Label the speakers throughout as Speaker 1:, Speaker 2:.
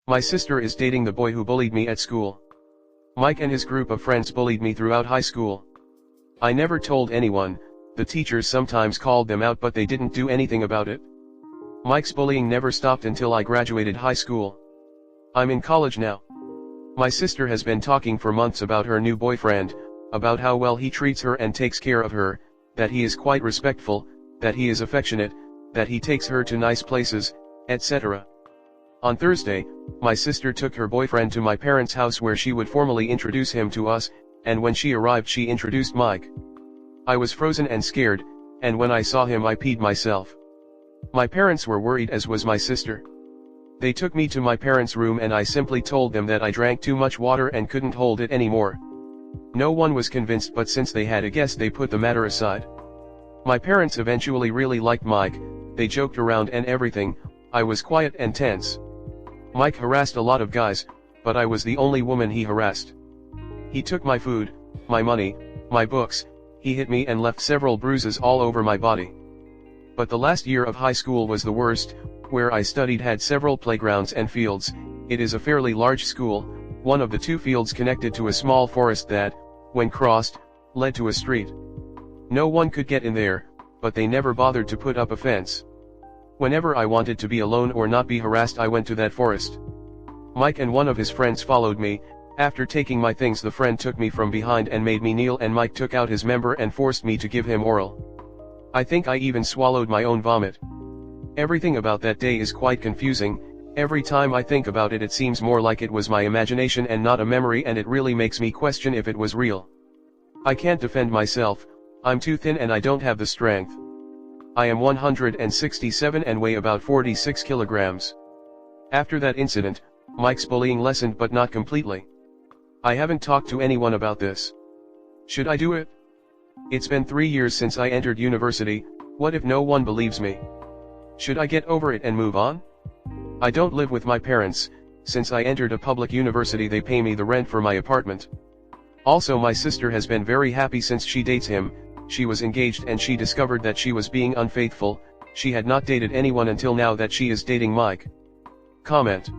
Speaker 1: My sister is dating the boy who bullied me at school. Mike and his group of friends bullied me throughout high school. I never told anyone, the teachers sometimes called them out but they didn't do anything about it. Mike's bullying never stopped until I graduated high school. I'm in college now. My sister has been talking for months about her new boyfriend, about how well he treats her and takes care of her, that he is quite respectful, that he is affectionate, that he takes her to nice places, etc. On Thursday, my sister took her boyfriend to my parents' house where she would formally introduce him to us, and when she arrived she introduced Mike. I was frozen and scared, and when I saw him I peed myself. My parents were worried as was my sister. They took me to my parents' room and I simply told them that I drank too much water and couldn't hold it anymore. No one was convinced but since they had a guess they put the matter aside. My parents eventually really liked Mike, they joked around and everything. I was quiet and tense. Mike harassed a lot of guys, but I was the only woman he harassed. He took my food, my money, my books, he hit me and left several bruises all over my body. But the last year of high school was the worst, where I studied had several playgrounds and fields. It is a fairly large school, one of the two fields connected to a small forest that, when crossed, led to a street. No one could get in there, but they never bothered to put up a fence. Whenever I wanted to be alone or not be harassed I went to that forest. Mike and one of his friends followed me. After taking my things the friend took me from behind and made me kneel and Mike took out his member and forced me to give him oral. I think I even swallowed my own vomit. Everything about that day is quite confusing. Every time I think about it it seems more like it was my imagination and not a memory and it really makes me question if it was real. I can't defend myself, I'm too thin and I don't have the strength. I am 167 and weigh about 46 kilograms. After that incident, Mike's bullying lessened but not completely. I haven't talked to anyone about this. Should I do it? It's been 3 years since I entered university, what if no one believes me? Should I get over it and move on? I don't live with my parents, since I entered a public university they pay me the rent for my apartment. Also my sister has been very happy since she dates him. She was engaged and she discovered that she was being unfaithful. She had not dated anyone until now that she is dating Mike. Comment.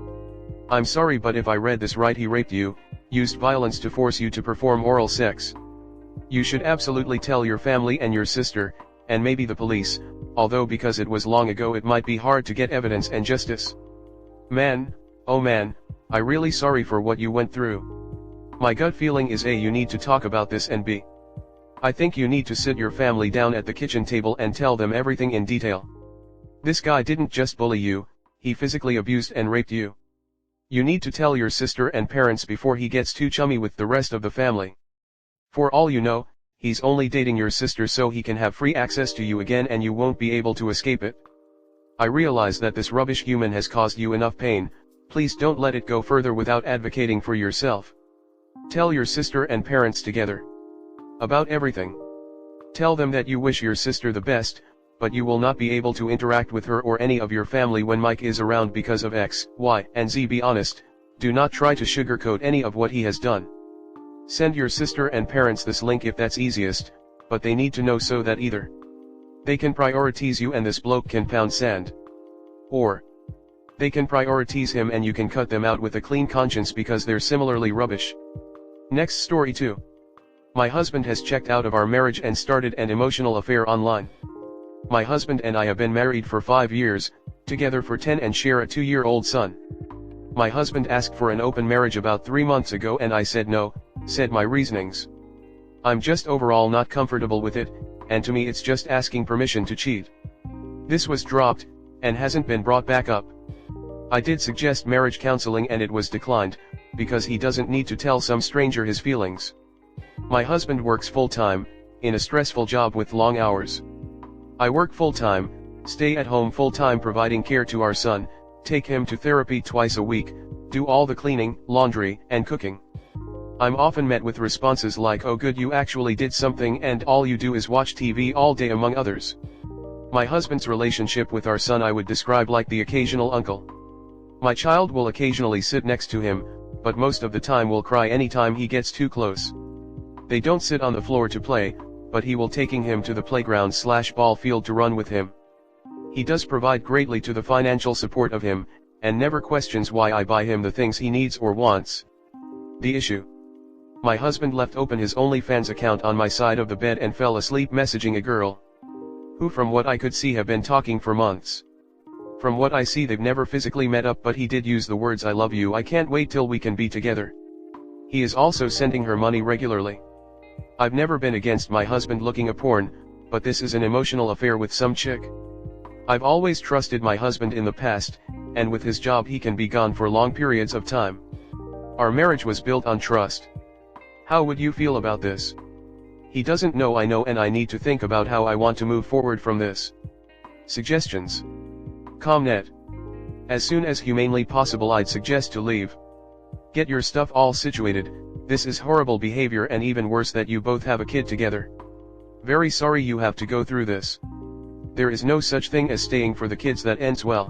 Speaker 1: I'm sorry but if I read this right he raped you, used violence to force you to perform oral sex. You should absolutely tell your family and your sister, and maybe the police, although because it was long ago it might be hard to get evidence and justice. Man, oh man, I really sorry for what you went through. My gut feeling is A, you need to talk about this, and B, I think you need to sit your family down at the kitchen table and tell them everything in detail. This guy didn't just bully you, he physically abused and raped you. You need to tell your sister and parents before he gets too chummy with the rest of the family. For all you know, he's only dating your sister so he can have free access to you again and you won't be able to escape it. I realize that this rubbish human has caused you enough pain, please don't let it go further without advocating for yourself. Tell your sister and parents together about everything. Tell them that you wish your sister the best, but you will not be able to interact with her or any of your family when Mike is around because of X, Y, and Z. Be honest, do not try to sugarcoat any of what he has done. Send your sister and parents this link if that's easiest, but they need to know so that either they can prioritize you and this bloke can pound sand, or they can prioritize him and you can cut them out with a clean conscience because they're similarly rubbish. Next story 2. My husband has checked out of our marriage and started an emotional affair online. My husband and I have been married for 5 years, together for 10 and share a 2-year-old son. My husband asked for an open marriage about 3 months ago and I said no, said my reasonings. I'm just overall not comfortable with it, and to me it's just asking permission to cheat. This was dropped, and hasn't been brought back up. I did suggest marriage counseling and it was declined, because he doesn't need to tell some stranger his feelings. My husband works full-time, in a stressful job with long hours. I work full-time, stay at home full-time providing care to our son, take him to therapy twice a week, do all the cleaning, laundry, and cooking. I'm often met with responses like, oh good, you actually did something, and all you do is watch TV all day, among others. My husband's relationship with our son I would describe like the occasional uncle. My child will occasionally sit next to him, but most of the time will cry anytime he gets too close. They don't sit on the floor to play, but he will taking him to the playground/ball field to run with him. He does provide greatly to the financial support of him, and never questions why I buy him the things he needs or wants. The issue. My husband left open his OnlyFans account on my side of the bed and fell asleep messaging a girl, who from what I could see have been talking for months. From what I see they've never physically met up, but he did use the words "I love you, I can't wait till we can be together." He is also sending her money regularly. I've never been against my husband looking at porn, but this is an emotional affair with some chick. I've always trusted my husband in the past, and with his job he can be gone for long periods of time. Our marriage was built on trust. How would you feel about this? He doesn't know I know, and I need to think about how I want to move forward from this. Suggestions. Comnet. As soon as humanly possible I'd suggest to leave. Get your stuff all situated. This is horrible behavior, and even worse that you both have a kid together. Very sorry you have to go through this. There is no such thing as staying for the kids that ends well.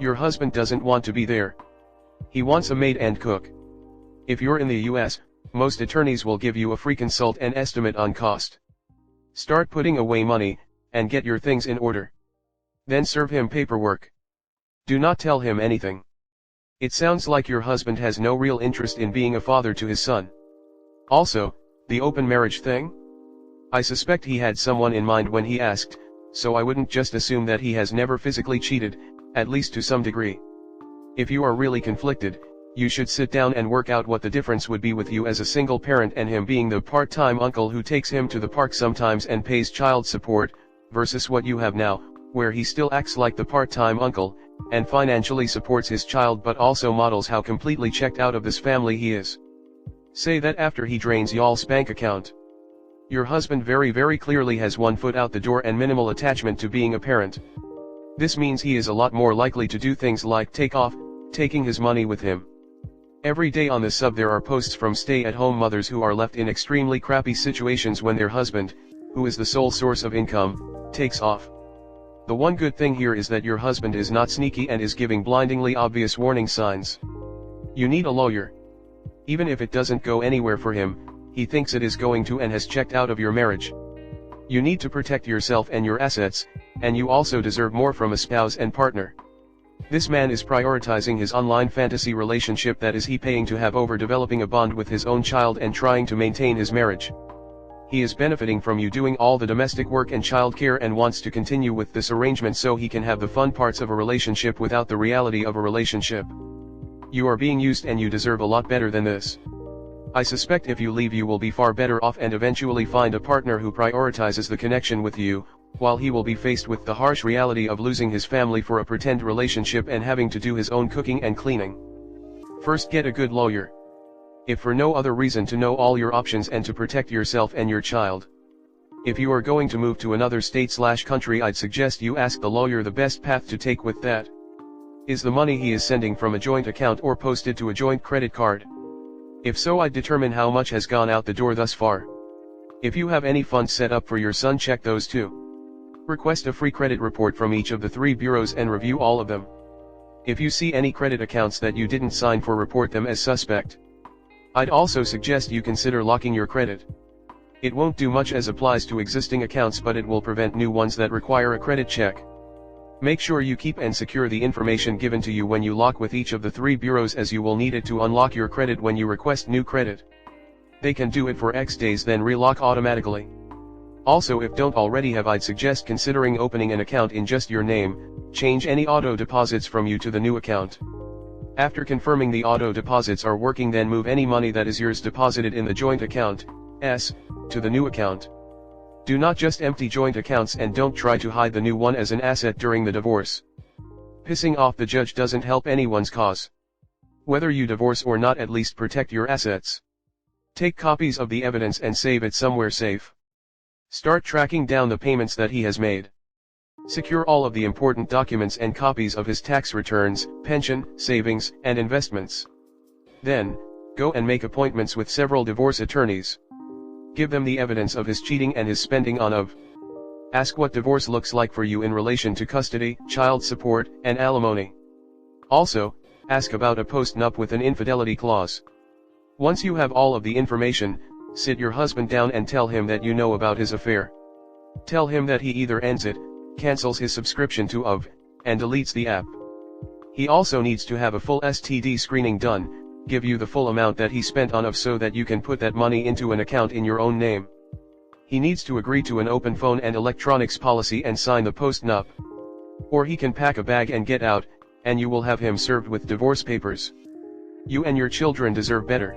Speaker 1: Your husband doesn't want to be there. He wants a maid and cook. If you're in the US, most attorneys will give you a free consult and estimate on cost. Start putting away money, and get your things in order. Then serve him paperwork. Do not tell him anything. It sounds like your husband has no real interest in being a father to his son. Also, the open marriage thing? I suspect he had someone in mind when he asked, so I wouldn't just assume that he has never physically cheated, at least to some degree. If you are really conflicted, you should sit down and work out what the difference would be with you as a single parent and him being the part-time uncle who takes him to the park sometimes and pays child support, versus what you have now, where he still acts like the part-time uncle, and financially supports his child but also models how completely checked out of this family he is. Say that after he drains y'all's bank account. Your husband very clearly has one foot out the door and minimal attachment to being a parent. This means he is a lot more likely to do things like take off, taking his money with him. Every day on the sub there are posts from stay-at-home mothers who are left in extremely crappy situations when their husband, who is the sole source of income, takes off. The one good thing here is that your husband is not sneaky and is giving blindingly obvious warning signs. You need a lawyer. Even if it doesn't go anywhere for him, he thinks it is going to and has checked out of your marriage. You need to protect yourself and your assets, and you also deserve more from a spouse and partner. This man is prioritizing his online fantasy relationship that is he paying to have over developing a bond with his own child and trying to maintain his marriage. He is benefiting from you doing all the domestic work and child care and wants to continue with this arrangement so he can have the fun parts of a relationship without the reality of a relationship. You are being used and you deserve a lot better than this. I suspect if you leave you will be far better off and eventually find a partner who prioritizes the connection with you, while he will be faced with the harsh reality of losing his family for a pretend relationship and having to do his own cooking and cleaning. First, get a good lawyer. If for no other reason to know all your options and to protect yourself and your child. If you are going to move to another state/country, I'd suggest you ask the lawyer the best path to take with that. Is the money he is sending from a joint account or posted to a joint credit card? If so, I'd determine how much has gone out the door thus far. If you have any funds set up for your son, check those too. Request a free credit report from each of the 3 bureaus and review all of them. If you see any credit accounts that you didn't sign for, report them as suspect. I'd also suggest you consider locking your credit. It won't do much as applies to existing accounts, but it will prevent new ones that require a credit check. Make sure you keep and secure the information given to you when you lock with each of the 3 bureaus, as you will need it to unlock your credit when you request new credit. They can do it for X days then relock automatically. Also, if don't already have, I'd suggest considering opening an account in just your name. Change any auto deposits from you to the new account. After confirming the auto deposits are working, then move any money that is yours deposited in the joint account, to the new account. Do not just empty joint accounts, and don't try to hide the new one as an asset during the divorce. Pissing off the judge doesn't help anyone's cause. Whether you divorce or not, at least protect your assets. Take copies of the evidence and save it somewhere safe. Start tracking down the payments that he has made. Secure all of the important documents and copies of his tax returns, pension, savings, and investments. Then, go and make appointments with several divorce attorneys. Give them the evidence of his cheating and his spending on of. Ask what divorce looks like for you in relation to custody, child support, and alimony. Also, ask about a post-nup with an infidelity clause. Once you have all of the information, sit your husband down and tell him that you know about his affair. Tell him that he either ends it, cancels his subscription to of, and deletes the app. He also needs to have a full STD screening done, give you the full amount that he spent on of so that you can put that money into an account in your own name. He needs to agree to an open phone and electronics policy and sign the post-nup. Or he can pack a bag and get out, and you will have him served with divorce papers. You and your children deserve better.